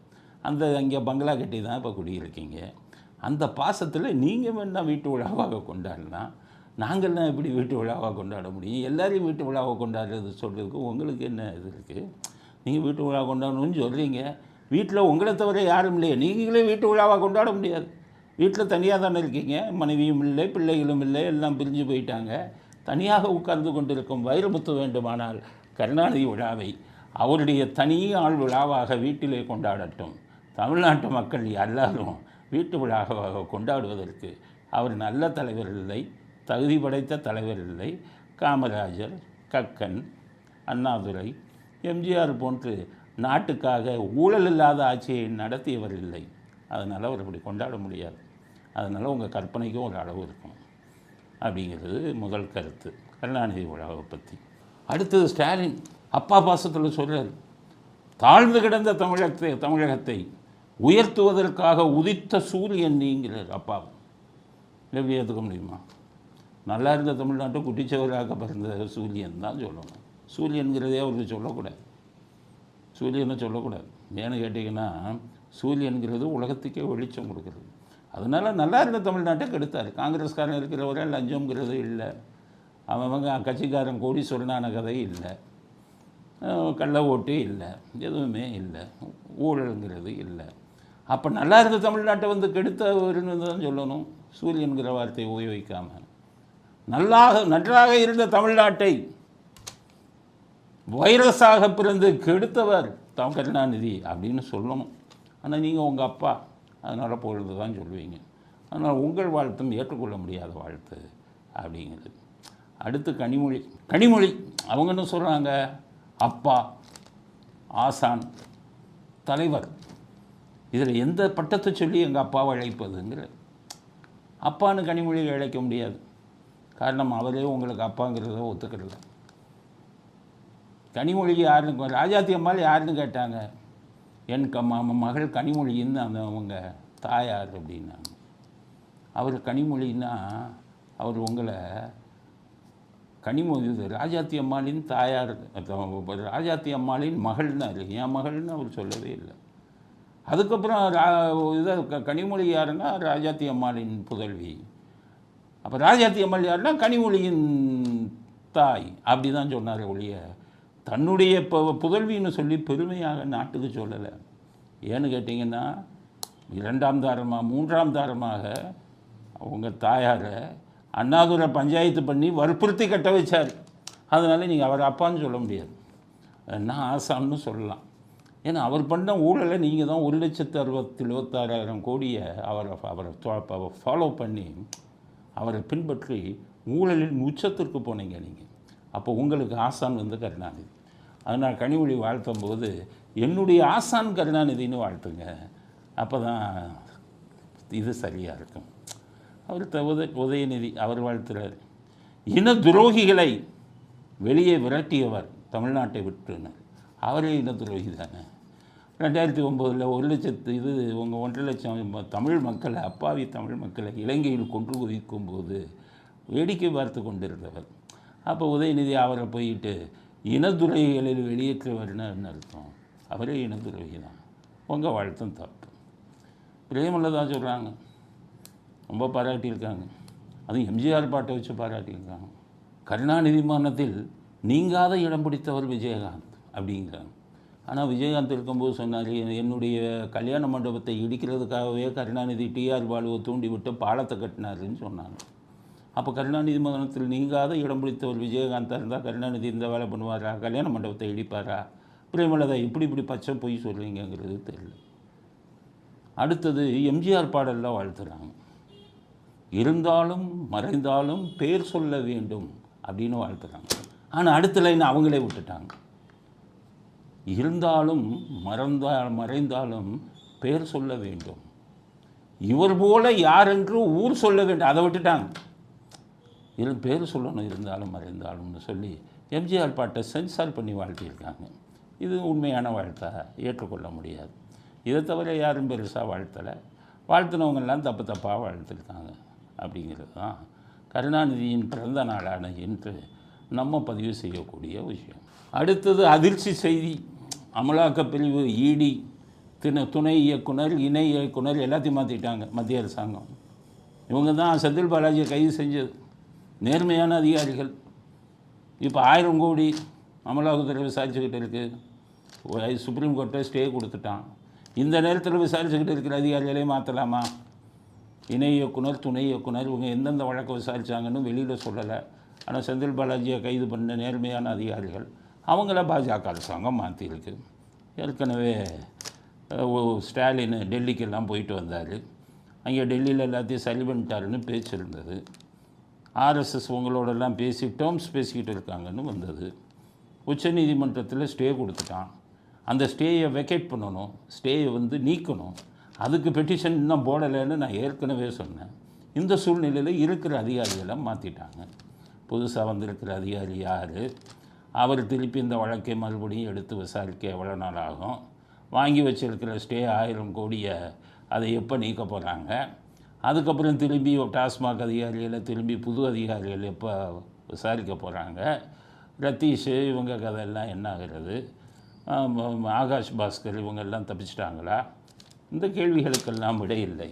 Speaker 1: அங்கே பங்களா கட்டி தான் இப்போ குடியிருக்கீங்க. அந்த பாசத்தில் நீங்கள் வேணால் வீட்டு விழாவாக கொண்டாடலாம். நாங்கள்லாம் எப்படி வீட்டு விழாவாக கொண்டாட முடியும்? எல்லாரையும் வீட்டு விழாவாக கொண்டாடுறது சொல்கிறதுக்கு உங்களுக்கு என்ன இது இருக்குது? நீங்கள் வீட்டு விழா கொண்டாடணும்னு சொல்கிறீங்க. வீட்டில் உங்களை தவிர யாரும் இல்லையே, நீங்களே வீட்டு விழாவாக கொண்டாட முடியாது. வீட்டில் தனியாக தானே இருக்கீங்க, மனைவியும் இல்லை, பிள்ளைகளும் இல்லை, எல்லாம் பிரிஞ்சு போயிட்டாங்க. தனியாக உட்கார்ந்து கொண்டிருக்கும் வைரமுத்து வேண்டுமானால் கருணாநிதி விழாவை அவருடைய தனி ஆள் விழாவாக வீட்டிலே கொண்டாடட்டும். தமிழ்நாட்டு மக்கள் எல்லாரும் வீட்டு விழாவாக கொண்டாடுவதற்கு அவர் நல்ல தலைவர் இல்லை, தகுதி படைத்த தலைவர் இல்லை. காமராஜர், கக்கன், அண்ணாதுரை, எம்ஜிஆர் போன்று நாட்டுக்காக ஊழல் இல்லாத ஆட்சியை நடத்தியவர் இல்லை. அதனால் அவர் இப்படி கொண்டாட முடியாது. அதனால் உங்கள் கற்பனைக்கும் ஒரு அளவு இருக்கும். அப்படிங்கிறது முதல் கருத்து கருணாநிதி விழாவை பற்றி. அடுத்தது ஸ்டாலின் அப்பா பாசத்தில் சொல்கிறார், தாழ்ந்து கிடந்த தமிழகத்தை உயர்த்துவதற்காக உதித்த சூரியன் நீங்கிறார் அப்பா. எப்படி ஏற்றுக்க முடியுமா? நல்லா இருந்த தமிழ்நாட்டை குட்டிச்சவராக பிறந்த சூரியன் தான் சொல்லணும். சூரியன்கிறதே அவருக்கு சொல்லக்கூடாது, சூரியனை சொல்லக்கூடாது. ஏன்னு கேட்டிங்கன்னா சூரியன்கிறது உலகத்துக்கே வெளிச்சம் கொடுக்குறது. அதனால் நல்லா இருந்த தமிழ்நாட்டை கெடுத்தார். காங்கிரஸ்காரன் இருக்கிறவரை லஞ்சம்ங்கிறது இல்லை, அவங்க கட்சிக்காரன் கோடீஸ்வரனான கதை இல்லை, கள்ள ஓட்டு இல்லை, எதுவுமே இல்லை, ஊழலுங்கிறது இல்லை. அப்போ நல்லா இருந்த தமிழ்நாட்டை வந்து கெடுத்தவர்னு தான் சொல்லணும், சூரியன்கிற வார்த்தையை உபயோகிக்காமல். நன்றாக இருந்த தமிழ்நாட்டை வைரஸாக பிறந்து கெடுத்தவர் கருணாநிதி அப்படின்னு சொல்லணும். ஆனால் நீங்கள் உங்கள் அப்பா, அதனால் பொழுது தான் சொல்லுவீங்க. அதனால் உங்கள் வாழ்த்தும் ஏற்றுக்கொள்ள முடியாத வாழ்த்து அப்படிங்கிறது. அடுத்து கனிமொழி அவங்க என்ன சொல்கிறாங்க, அப்பா, ஆசான், தலைவர், இதில் எந்த பட்டத்தை சொல்லி எங்கள் அப்பாவை அழைப்பதுங்கிற. அப்பான்னு கனிமொழியை அழைக்க முடியாது, காரணம் அவரே உங்களுக்கு அப்பாங்கிறத ஒத்துக்கிறது. கனிமொழிக்கு யாருன்னு ராஜாத்தி அம்மாள் யாருன்னு கேட்டாங்க, என் மகள் கனிமொழின்னு அவங்க தாயார் அப்படின்னாங்க. அவர் கனிமொழின்னா அவர் உங்களை கனிமொழி ராஜாத்தி அம்மாளின் தாயார், ராஜாத்தி அம்மாளின் மகள்னாரு, என் மகள்னு அவர் சொல்லவே இல்லை. அதுக்கப்புறம் கனிமொழி யாருன்னா ராஜாத்தி அம்மாளின் புதல்வி. அப்போ ராஜாத்தி அம்மாள் யாருன்னா கனிமொழியின் தாய், அப்படி தான் சொன்னார் ஒழிய தன்னுடைய புதல்வின்னு சொல்லி பெருமையாக நாட்டுக்கு சொல்லலை. ஏன்னு கேட்டிங்கன்னா 2ஆம் தாரமாக 3ஆம் தாரமாக அவங்க தாயாரை அண்ணாதுரை பஞ்சாயத்து பண்ணி வற்புறுத்தி கட்ட வச்சார். அதனால் நீங்கள் அவர் அப்பான்னு சொல்ல முடியாது, நான் ஆசான்னு சொல்லலாம். ஏன்னா அவர் பண்ண ஊழலை நீங்கள் தான் 1,26,26,000 கோடியை அவரை ஃபாலோ பண்ணி அவரை பின்பற்றி ஊழலின் உச்சத்திற்கு போனீங்க நீங்கள். அப்போ உங்களுக்கு ஆசான் வந்து கருணாநிதி. அதனால் கனிமொழி வாழ்த்தும் போது என்னுடைய ஆசான் கருணாநிதினு வாழ்த்துங்க, அப்போ தான் இது சரியாக இருக்கும். அவர் உதயநிதி அவர் வாழ்த்துறார், இன துரோகிகளை வெளியே விரட்டியவர் தமிழ்நாட்டை விட்டுனர். அவரே இன துரோகி தானே. 2009 1 லட்சத்து உங்கள் 1.5 லட்சம் தமிழ் மக்களை, அப்பாவி தமிழ் மக்களை இலங்கையில் கொன்று குவிக்கும் போது வேடிக்கை பார்த்து கொண்டிருந்தவர். அப்போ உதயநிதி அவரை போயிட்டு இனத்துறைகளில் வெளியேற்றவர்னு அர்த்தம், அவரே இனத்துறைகி தான். உங்கள் வாழ்த்தும் தப்பு. பிரேமலதா சொல்கிறாங்க, ரொம்ப பாராட்டியிருக்காங்க, அதுவும் எம்ஜிஆர் பாட்டை வச்சு பாராட்டியிருக்காங்க. கருணாநிதி மரணத்தில் நீங்காத இடம் பிடித்தவர் விஜயகாந்த் அப்படிங்கிறாங்க. ஆனால் விஜயகாந்த் இருக்கும்போது சொன்னார், என்னுடைய கல்யாண மண்டபத்தை இடிக்கிறதுக்காகவே கருணாநிதி டிஆர் பாலுவை தூண்டி விட்டு பாலத்தை கட்டினாருன்னு சொன்னாங்க. அப்போ கருணாநிதி மரணத்தில் நீங்காத இடம் பிடித்தவர் விஜயகாந்தாக இருந்தால் கருணாநிதி இந்த வேலை பண்ணுவாரா, கல்யாண மண்டபத்தை இடிப்பாரா? பிரேமலதா இப்படி பச்சை பொய் சொல்கிறீங்கிறது தெரியல. அடுத்தது எம்ஜிஆர் பாடலில் வாழ்த்துறாங்க, இருந்தாலும் மறைந்தாலும் பேர் சொல்ல வேண்டும் அப்படின்னு வாழ்த்துறாங்க. ஆனால் அடுத்த லைன் அவங்களே விட்டுட்டாங்க, இருந்தாலும் மறைந்தாலும் பேர் சொல்ல வேண்டும், இவர் போல யார் என்று ஊர் சொல்ல வேண்டும், அதை விட்டுட்டாங்க. இதில் பேர் சொல்லணும், இருந்தாலும் மறைந்தாலும்னு சொல்லி எம்ஜிஆர் பாட்டை சென்சார் பண்ணி வாழ்த்தியிருக்காங்க. இது உண்மையான வாழ்த்தா? ஏற்றுக்கொள்ள முடியாது. இதை தவிர யாரும் பெருசாக வாழ்த்தலை, வாழ்த்தினவங்கெல்லாம் தப்பாக வாழ்த்திருக்காங்க. அப்படிங்கிறது தான் கருணாநிதியின் பிறந்த நாளான என்று நம்ம பதிவு செய்யக்கூடிய விஷயம். அடுத்தது அதிர்ச்சி செய்தி, அமலாக்கப் பிரிவு, இடி, துணை இயக்குனர், இணை இயக்குனர் எல்லாத்தையும் மாற்றிட்டாங்க மத்திய அரசாங்கம். இவங்க தான் செந்தில் பாலாஜியை கைது செஞ்சது, நேர்மையான அதிகாரிகள். இப்போ 1000 கோடி அமலாக்கத்துறை விசாரிச்சுக்கிட்டு இருக்குது, சுப்ரீம் கோர்ட்டை ஸ்டே கொடுத்துட்டான். இந்த நேரத்தில் விசாரிச்சுக்கிட்டு இருக்கிற அதிகாரிகளே மாற்றலாமா? இணை இயக்குனர், துணை இயக்குனர் இவங்க எந்தெந்த வழக்கை விசாரித்தாங்கன்னு வெளியில் சொல்லலை. ஆனால் செந்தில் பாலாஜியை கைது பண்ண நேர்மையான அதிகாரிகள், அவங்கள பாஜக அரசாங்கம் மாற்றிருக்கு. ஏற்கனவே ஸ்டாலின் டெல்லிக்கெல்லாம் போயிட்டு வந்தார், அங்கே டெல்லியில் எல்லாத்தையும் சரி பண்ணிட்டாருன்னு பேச்சு இருந்தது. ஆர்எஸ்எஸ் உங்களோடெல்லாம் பேசி டேர்ம்ஸ் பேசிக்கிட்டு இருக்காங்கன்னு வந்தது. உச்சநீதிமன்றத்தில் ஸ்டே கொடுத்துட்டான், அந்த ஸ்டேயை வெக்கேட் பண்ணணும், ஸ்டேயை நீக்கணும். அதுக்கு பெட்டிஷன் இன்னும் போடலைன்னு நான் ஏற்கனவே சொன்னேன். இந்த சூழ்நிலையில் இருக்கிற அதிகாரிகளை மாற்றிட்டாங்க. புதுசாக வந்திருக்கிற அதிகாரி யார், அவர் திருப்பி இந்த வழக்கை மறுபடியும் எடுத்து விசாரிக்க எவ்வளோ நாள் ஆகும், வாங்கி வச்சிருக்கிற ஸ்டே 1000 கோடியை அதை எப்போ நீக்க போகிறாங்க, அதுக்கப்புறம் திரும்பி டாஸ்மாக் அதிகாரிகளை திரும்பி புது அதிகாரிகள் எப்போ விசாரிக்க போகிறாங்க, ரத்தீஷ் இவங்க கதையெல்லாம் என்ன ஆகிறது, ஆகாஷ் பாஸ்கர் இவங்கெல்லாம் தப்பிச்சிட்டாங்களா, இந்த கேள்விகளுக்கெல்லாம் விடை இல்லை.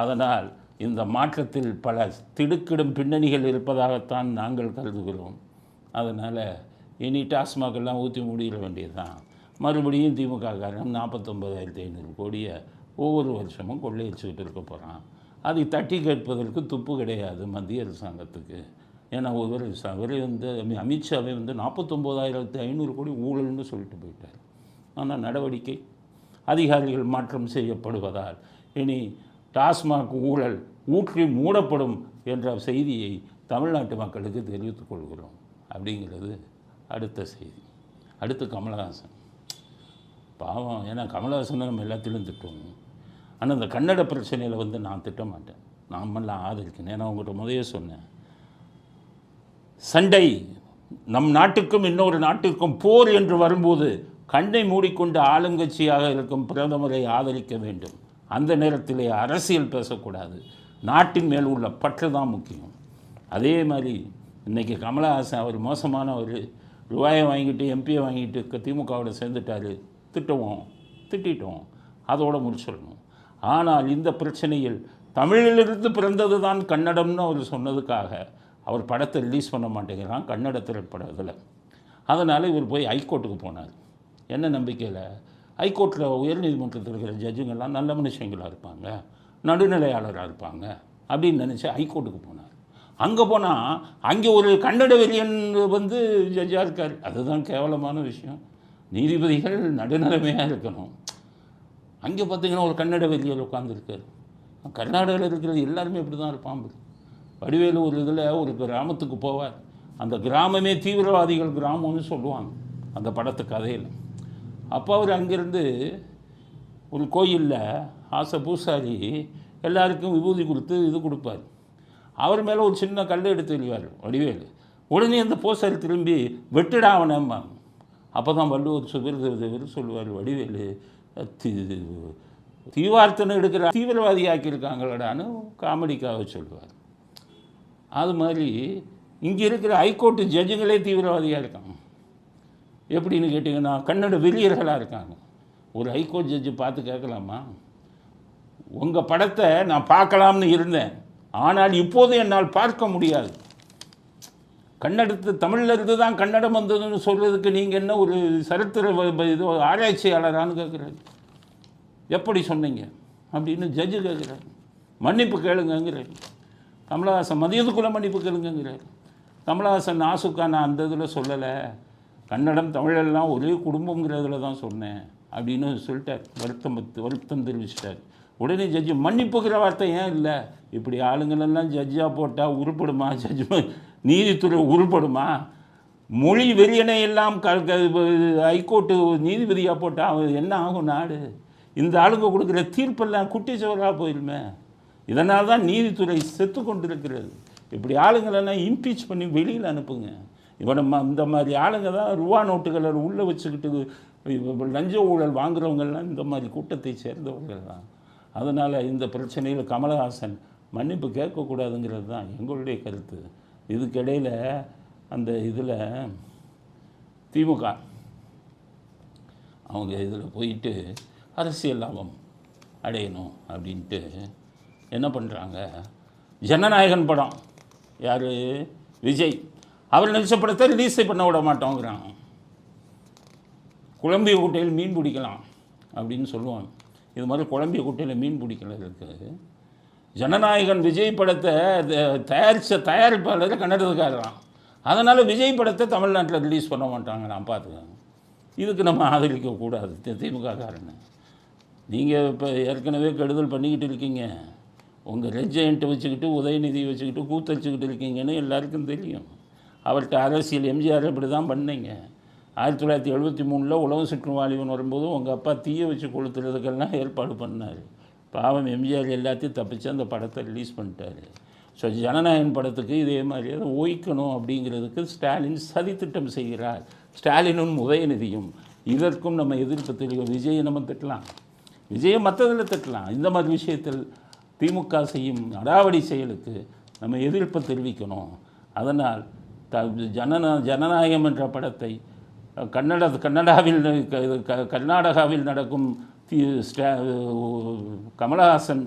Speaker 1: அதனால் இந்த மாற்றத்தில் பல திடுக்கிடும் பின்னணிகள் இருப்பதாகத்தான் நாங்கள் கருதுகிறோம். அதனால் இனி டாஸ்மாக் எல்லாம் ஊற்றி மூடிட வேண்டியது தான். மறுபடியும் திமுககாரன் 49,500 கோடியை ஒவ்வொரு வருஷமும் கொள்ளையடிச்சுக்கிட்டு இருக்க போகிறான். அதை தட்டி கேட்பதற்கு துப்பு கிடையாது மத்திய அரசாங்கத்துக்கு. ஏன்னா ஒவ்வொரு அவரே வந்து அமித்ஷாவே வந்து 49,500 கோடி ஊழல்னு சொல்லிட்டு போயிட்டார். ஆனால் நடவடிக்கை அதிகாரிகள் மாற்றம் செய்யப்படுவதால் இனி டாஸ்மாக் ஊழல் ஊற்றி மூடப்படும் என்ற செய்தியை தமிழ்நாட்டு மக்களுக்கு தெரிவித்துக் கொள்கிறோம். அப்படிங்கிறது அடுத்த செய்தி. அடுத்து கமலஹாசன். பாவம், ஏன்னா கமலஹாசனை நம்ம எல்லாத்திலும் திட்டுவோம். ஆனால் இந்த கன்னட பிரச்சனையில் வந்து நான் திட்ட மாட்டேன், நாமெல்லாம் ஆதரிக்கணும். ஏன்னா உங்கள்கிட்ட முதலே சொன்னேன், சண்டை நம் நாட்டுக்கும் இன்னொரு நாட்டிற்கும் போர் என்று வரும்போது கண்ணை மூடிக்கொண்டு ஆளுங்கட்சியாக இருக்கும் பிரதமரை ஆதரிக்க வேண்டும். அந்த நேரத்திலே அரசியல் பேசக்கூடாது, நாட்டின் மேல் உள்ள பற்று தான் முக்கியம். அதே மாதிரி இன்றைக்கி கமலஹாசன் அவர் மோசமான ஒரு ரூபாயை வாங்கிட்டு எம்பியை வாங்கிட்டு திமுகவோட சேர்ந்துட்டார், திட்டிட்டோம், அதோடு முடிச்சிடணும். ஆனால் இந்த பிரச்சனையில் தமிழிலிருந்து பிறந்தது தான் கன்னடம்னு அவர் சொன்னதுக்காக அவர் படத்தை ரிலீஸ் பண்ண மாட்டேங்கிறான், கன்னட திரைப்படத்தில். அதனால் இவர் போய் ஹைகோர்ட்டுக்கு போனார். என்ன நம்பிக்கையில்? ஹைகோர்ட்டில் உயர்நீதிமன்றத்தில் இருக்கிற ஜட்ஜுங்கள்லாம் நல்ல மனுஷங்களாக இருப்பாங்க, நடுநிலையாளராக இருப்பாங்க அப்படின்னு நினச்சி ஹைகோர்ட்டுக்கு போனார். அங்கே போனால் அங்கே ஒரு கன்னட வெறியன் வந்து ஜட்ஜாக இருக்கார். அதுதான் கேவலமான விஷயம். நீதிபதிகள் நடுநிலைமையாக இருக்கணும். அங்கே பார்த்தீங்கன்னா ஒரு கன்னட வெறியல் உட்காந்துருக்கார். கர்நாடகாவில் இருக்கிறது எல்லாருமே இப்படி தான் இருப்பான். வடிவேலு ஒரு இதில் ஒரு கிராமத்துக்கு போவார், அந்த கிராமமே தீவிரவாதிகள் கிராமம்னு சொல்லுவாங்க அந்த படத்து கதையில். அப்போ அவர் அங்கேருந்து ஒரு கோயிலில் ஆசை பூசாரி எல்லாருக்கும் விபூதி கொடுத்து இது கொடுப்பார். அவர் மேலே ஒரு சின்ன கல் எடுத்து எறிவார் வடிவேலு. உடனே அந்த பூசாரி திரும்பி வெட்டுடா அவனம்பாங்க. அப்போ தான் வள்ளுவர் சொல்லுவார், வடிவேலு தீவார்த்தனை எடுக்கிற தீவிரவாதி ஆக்கியிருக்காங்களடான்னு காமெடிக்காக சொல்லுவார். அது மாதிரி இங்கே இருக்கிற ஹைகோர்ட்டு ஜட்ஜுங்களே தீவிரவாதியாக இருக்காங்க. எப்படின்னு கேட்டிங்கன்னா கன்னட வெறியர்களாக இருக்காங்க. ஒரு ஹைகோர்ட் ஜட்ஜு பார்த்து கேட்கலாமா, உங்கள் படத்தை நான் பார்க்கலாம்னு இருந்தேன், ஆனால் இப்போது என்னால் பார்க்க முடியாது, கன்னடத்து தமிழில் இருந்து தான் கன்னடம் வந்ததுன்னு சொல்கிறதுக்கு நீங்கள் என்ன ஒரு சரித்திர இது ஆராய்ச்சியாளரான்னு கேட்குறாரு. எப்படி சொன்னீங்க அப்படின்னு ஜட்ஜு கேட்குறாரு. மன்னிப்பு கேளுங்கிறார். கமலஹாசன் மதியத்துக்குள்ளே மன்னிப்பு கேளுங்கிறார். கமலஹாசன் நாசுக்கா நான் அந்த இதில் சொல்லலை, கன்னடம் தமிழெல்லாம் ஒரே குடும்பங்கிறதுல தான் சொன்னேன் அப்படின்னு சொல்லிட்டார். வருத்தம் தெரிவிச்சிட்டார். உடனே ஜட்ஜு மன்னிப்புங்கிற வார்த்தை ஏன் இல்லை? இப்படி ஆளுங்களெல்லாம் ஜட்ஜாக போட்டால் உருப்படுமா? நீதித்துறை உருப்படுமா? மொழி வெறியனை எல்லாம் ஹைகோர்ட்டு நீதிபதியாக போட்டால் என்ன ஆகும் நாடு? இந்த ஆளுங்க கொடுக்குற தீர்ப்பெல்லாம் குட்டிச்சவராக போயிருமே. இதனால் தான் நீதித்துறை செத்து கொண்டிருக்கிறது. இப்படி ஆளுங்களெல்லாம் இம்பீச் பண்ணி வெளியில் அனுப்புங்க. இவனை இந்த மாதிரி ஆளுங்க தான் ரூபா நோட்டுகளை உள்ளே வச்சுக்கிட்டு லஞ்ச ஊழல் வாங்குறவங்கெல்லாம் இந்த மாதிரி கூட்டத்தை சேர்ந்தவர்கள் தான். அதனால் இந்த பிரச்சனையில் கமலஹாசன் மன்னிப்பு கேட்கக்கூடாதுங்கிறது தான் எங்களுடைய கருத்து. இதுக்கிடையில் அந்த இதில் திமுக அவங்க இதில் போயிட்டு அரசியல் லாபம் அடையணும் அப்படின்ட்டு என்ன பண்ணுறாங்க, ஜனநாயகன் படம் யார் விஜய் அவர் நடித்த படத்தை ரிலீஸை பண்ண விட மாட்டோங்கிறாங்க. குழம்பிய குட்டையில் மீன் பிடிக்கலாம் அப்படின்னு சொல்லுவாங்க. இது மாதிரி குழம்பிய குட்டையில் மீன் பிடிக்கல இருக்குது. ஜனநாயகன் விஜய் படத்தை தயாரித்த தயாரிப்பாளர் கன்னடத்துக்காரலாம். அதனால் விஜய் படத்தை தமிழ்நாட்டில் ரிலீஸ் பண்ண மாட்டாங்க. நான் பார்த்துக்கேன். இதுக்கு நம்ம ஆதரிக்கக்கூடாது திமுககாரன்னு. நீங்கள் இப்போ ஏற்கனவே கெடுதல் பண்ணிக்கிட்டு இருக்கீங்க. உங்கள் ரெஜெண்ட்டை வச்சுக்கிட்டு உதயநிதி வச்சுக்கிட்டு கூத்தடிச்சுக்கிட்டு இருக்கீங்கன்னு எல்லாருக்கும் தெரியும். அவர்கிட்ட அரசியல் எம்ஜிஆர் இப்படி தான் பண்ணீங்க. 1973 உலகம் சுற்றும் வாலிபன் வரும்போது உங்கள் அப்பா தீயை வச்சு கொளுத்துறதுக்கெல்லாம் ஏற்பாடு பண்ணார். பாவம் எம்ஜிஆர் எல்லாத்தையும் தப்பிச்சு அந்த படத்தை ரிலீஸ் பண்ணிட்டாரு. ஸோ ஜனநாயகன் படத்துக்கு இதே மாதிரி அதை ஓய்க்கணும் அப்படிங்கிறதுக்கு ஸ்டாலின் சதித்திட்டம் செய்கிறார். ஸ்டாலினும் உதயநிதியும் இதற்கும் நம்ம எதிர்ப்பு தெரியும். விஜயை நம்ம திட்டலாம், விஜயை மற்றதில் திட்டலாம். இந்த மாதிரி விஷயத்தில் திமுக செய்யும் அடாவடி செயலுக்கு நம்ம எதிர்ப்பு தெரிவிக்கணும். அதனால் ஜனநாயகம் என்ற படத்தை கர்நாடகாவில் நடக்கும் கமலஹாசன்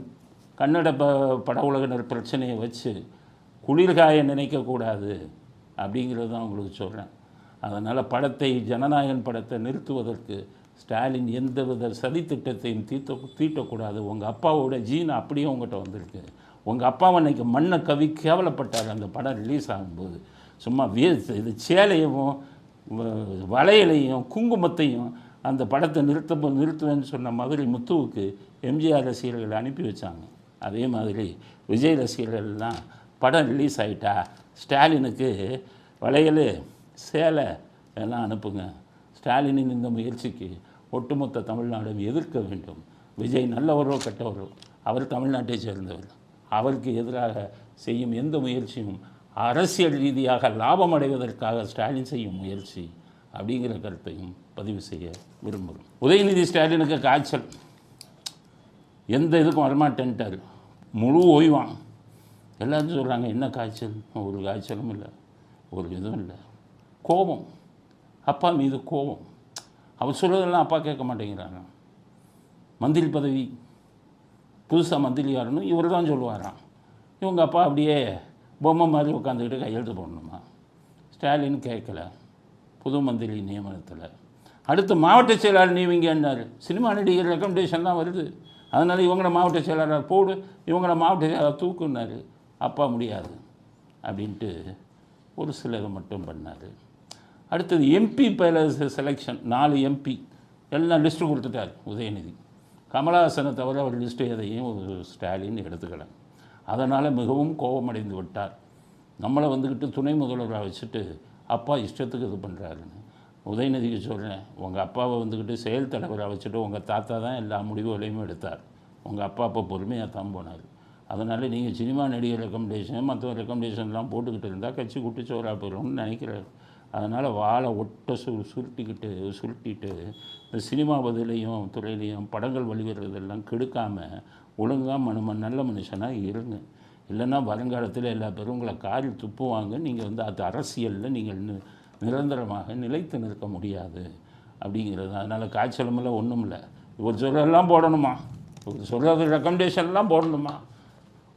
Speaker 1: கன்னட பட உலகினர் பிரச்சனையை வச்சு குளிர்காய நினைக்கக்கூடாது அப்படிங்கிறது தான் உங்களுக்கு சொல்கிறேன். அதனால் படத்தை ஜனநாயகன் படத்தை நிறுத்துவதற்கு ஸ்டாலின் எந்தவித சதித்திட்டத்தையும் தீட்டக்கூடாது. உங்கள் அப்பாவோட ஜீன் அப்படியே உங்கள்கிட்ட வந்திருக்கு. உங்கள் அப்பா அன்னைக்கு மண்ணை கவி கேவலப்பட்டார் அந்த படம் ரிலீஸ் ஆகும்போது. சும்மா இது சேலையும் வளையலையும் குங்குமத்தையும் அந்த படத்தை நிறுத்துவேன்னு சொன்ன மதுரை முத்துவுக்கு எம்ஜிஆர் ரசிகர்கள் அனுப்பி வச்சாங்க. அதே மாதிரி விஜய் ரசிகர்கள்லாம் படம் ரிலீஸ் ஆகிட்டா ஸ்டாலினுக்கு வளையல் சேலை எல்லாம் அனுப்புங்க. ஸ்டாலினின் இந்த முயற்சிக்கு ஒட்டுமொத்த தமிழ்நாடும் எதிர்க்க வேண்டும். விஜய் நல்லவரோ கெட்டவரோ அவர் தமிழ்நாட்டை சேர்ந்தவர். அவருக்கு எதிராக செய்யும் எந்த முயற்சியும் அரசியல் ரீதியாக லாபம் அடைவதற்காக ஸ்டாலின் செய்யும் முயற்சி அப்படிங்கிற கருத்தையும் பதிவு செய்ய விரும்புகிறோம். உதயநிதி ஸ்டாலினுக்கு காய்ச்சல், எந்த இதுக்கும் வரமாட்டேன்ட்டார், முழு ஓய்வான். எல்லாரும் சொல்கிறாங்க என்ன காய்ச்சல்? ஒரு காய்ச்சலும் இல்லை, ஒரு இதுவும் இல்லை. கோபம், அப்பா மீது கோபம். அவர் சொல்கிறதெல்லாம் அப்பா கேட்க மாட்டேங்கிறாங்க. மந்திரி பதவி புதுசாக மந்திரி யாருன்னு இவர் தான் சொல்லுவாராம். இவங்க அப்பா அப்படியே பொம்மை மாதிரி உட்காந்துக்கிட்டு கையெழுத்து போடணுமா? ஸ்டாலின் கேட்கல புது மந்திரி நியமனத்தில். அடுத்து மாவட்ட செயலாளர் நியமிங்கன்னாரு. சினிமா நடிகர் ரெக்கமெண்டேஷன் தான் வருது, அதனால் இவங்கள மாவட்ட செயலாளர் போடு, இவங்கள மாவட்ட செயலாளர் தூக்குன்னாரு. அப்பா முடியாது அப்படின்ட்டு ஒரு சிலதை மட்டும் பண்ணார். அடுத்தது எம்பி செலெக்ஷன் 4 எம்பி எல்லாம் லிஸ்ட்டு கொடுத்துட்டார் உதயநிதி. கமலஹாசனை தவிர அவர் லிஸ்ட்டு எதையும் ஸ்டாலின் எடுத்துக்கல. அதனால் மிகவும் கோபமடைந்து விட்டார். நம்மளை வந்துக்கிட்டு துணை முதல்வராக வச்சுட்டு அப்பா இஷ்டத்துக்கு இது பண்ணுறாருன்னு. உதயநிதிக்கு சொல்கிறேன், உங்கள் அப்பாவை வந்துக்கிட்டு செயல் தலைவராக வச்சுட்டு உங்கள் தாத்தா தான் எல்லா முடிவுகளையும் எடுத்தார். உங்கள் அப்பா அப்போ பொறுமையாக தான் போனார். அதனால் நீங்கள் சினிமா நடிகர் ரெக்கமெண்டேஷன் மற்ற ரெக்கமெண்டேஷன்லாம் போட்டுக்கிட்டு இருந்தால் கட்சி குட்டிச்சோராக போயிடும்னு நினைக்கிறார். அதனால் வாழை ஒட்ட சுருட்டிட்டு இந்த சினிமா பதிலையும் துறையிலையும் படங்கள் வெளிவரதெல்லாம் கெடுக்காமல் ஒழுங்காக நல்ல மனுஷனாக இருங்க. இல்லைன்னா வருங்காலத்தில் எல்லா பேரும் உங்களை காரில் துப்புவாங்க. நீங்கள் வந்து அது அரசியலில் நீங்கள் நிரந்தரமாக நிலைத்து நிற்க முடியாது அப்படிங்கிறது. அதனால் காய்ச்சலுமில்லை ஒன்றும் இல்லை. இவர் சொல்கிறதெல்லாம் போடணுமா? இவர் சொல்கிறது ரெக்கமெண்டேஷன்லாம் போடணுமா?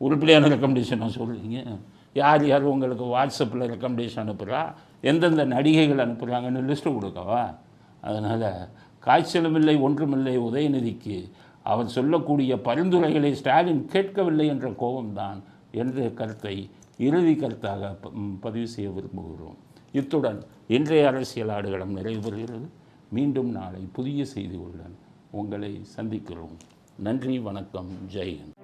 Speaker 1: உருப்படியான ரெக்கமெண்டேஷனாக சொல்லுவீங்க. யார் யார் உங்களுக்கு வாட்ஸ்அப்பில் ரெக்கமெண்டேஷன் அனுப்புகிறா, எந்தெந்த நடிகைகள் அனுப்புகிறாங்கன்னு லிஸ்ட்டு கொடுக்கவா? அதனால் காய்ச்சலும் இல்லை ஒன்றுமில்லை உதயநிதிக்கு. அவர் சொல்லக்கூடிய பரிந்துரைகளை ஸ்டாலின் கேட்கவில்லை என்ற கோபம்தான் என்ற கருத்தை இறுதி கருத்தாக பதிவு செய்ய விரும்புகிறோம். இத்துடன் இன்றைய அரசியல் ஆடுகளம் நிறைவு பெறுகிறது. மீண்டும் நாளை புதிய செய்திகளுடன் உங்களை சந்திக்கிறோம். நன்றி, வணக்கம், ஜெய் ஹிந்த்.